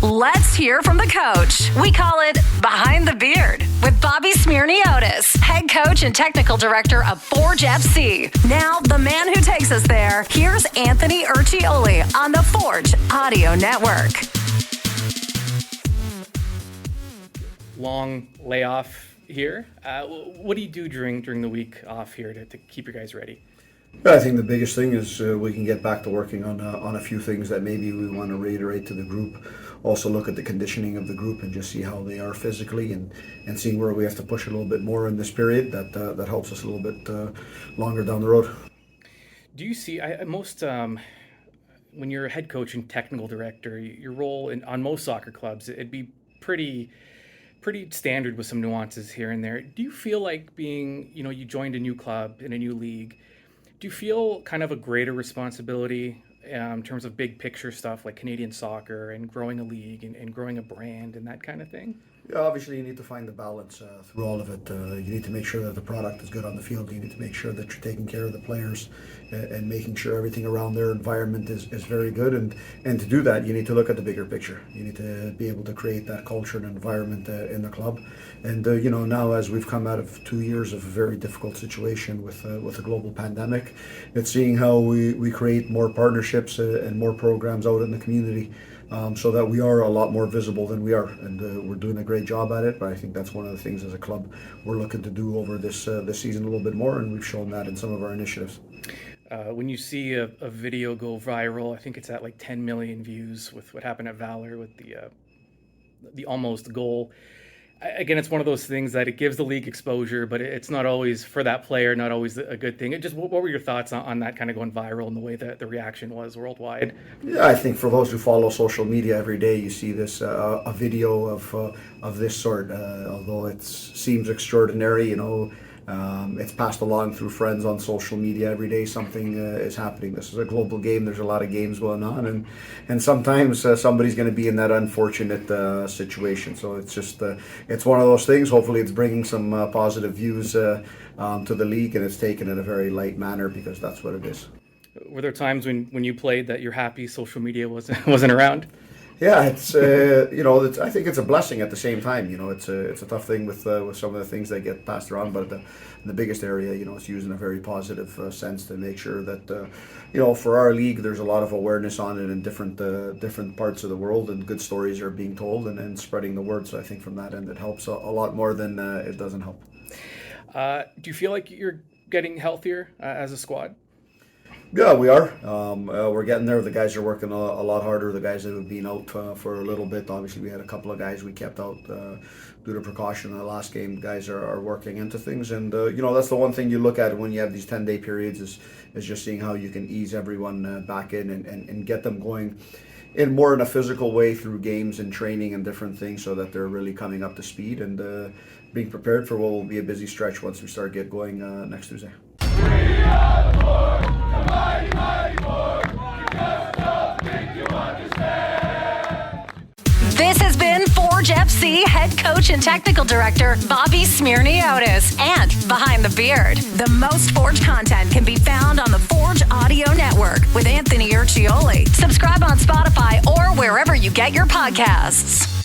Let's hear from the coach. We call it Behind the Beard with Bobby Smyrniotis, head coach and technical director of Forge FC. Now, the man who takes us there, here's Anthony Urciuoli on the Forge Audio Network. Long layoff here. What do you do during the week off here to keep your guys ready? I think the biggest thing is we can get back to working on a few things that maybe we want to reiterate to the group. Also look at the conditioning of the group and just see how they are physically and seeing where we have to push a little bit more in this period. That helps us a little bit longer down the road. Do you see when you're a head coach and technical director, your role on most soccer clubs, it'd be pretty standard with some nuances here and there. Do you feel like you joined a new club in a new league? Do you feel kind of a greater responsibility in terms of big picture stuff like Canadian soccer and growing a league and growing a brand and that kind of thing? Yeah, obviously you need to find the balance through all of it. You need to make sure that the product is good on the field. You need to make sure that you're taking care of the players and making sure everything around their environment is very good. And to do that, you need to look at the bigger picture. You need to be able to create that culture and environment in the club. And now as we've come out of 2 years of a very difficult situation with a global pandemic, it's seeing how we create more partnerships and more programs out in the community. So that we are a lot more visible than we are, and we're doing a great job at it. But I think that's one of the things as a club we're looking to do over this season a little bit more, and we've shown that in some of our initiatives. When you see a video go viral, I think it's at like 10 million views with what happened at Valor with the almost goal. Again, it's one of those things that it gives the league exposure, but it's not always for that player, not always a good thing. What were your thoughts on that kind of going viral and the way that the reaction was worldwide? Yeah, I think for those who follow social media every day, you see this a video of this sort. Although it seems extraordinary, it's passed along through friends on social media every day. Something is happening. This is a global game. There's a lot of games going on, and sometimes somebody's going to be in that unfortunate situation. So it's just it's one of those things. Hopefully, it's bringing some positive views to the league, and it's taken in a very light manner because that's what it is. Were there times when you played that you're happy social media wasn't around? Yeah, it's I think it's a blessing at the same time. It's a tough thing with some of the things that get passed around, but the biggest area, it's used in a very positive sense to make sure that for our league, there's a lot of awareness on it in different parts of the world, and good stories are being told and spreading the word. So I think from that end, it helps a lot more than it doesn't help. Do you feel like you're getting healthier as a squad? Yeah, we are. We're getting there. The guys are working a lot harder. The guys that have been out for a little bit. Obviously, we had a couple of guys we kept out due to precaution in the last game. Guys are working into things, and that's the one thing you look at when you have these 10-day periods is just seeing how you can ease everyone back in and get them going in more in a physical way through games and training and different things, so that they're really coming up to speed and being prepared for what will be a busy stretch once we start going next Tuesday. We are the Forge, the mighty, mighty Forge. Just don't think you understand. This has been Forge FC head coach and technical director Bobby Smyrniotis and Behind the Beard. The most Forge content can be found on the Forge Audio Network with Anthony Urciuoli. Subscribe on Spotify or wherever you get your podcasts.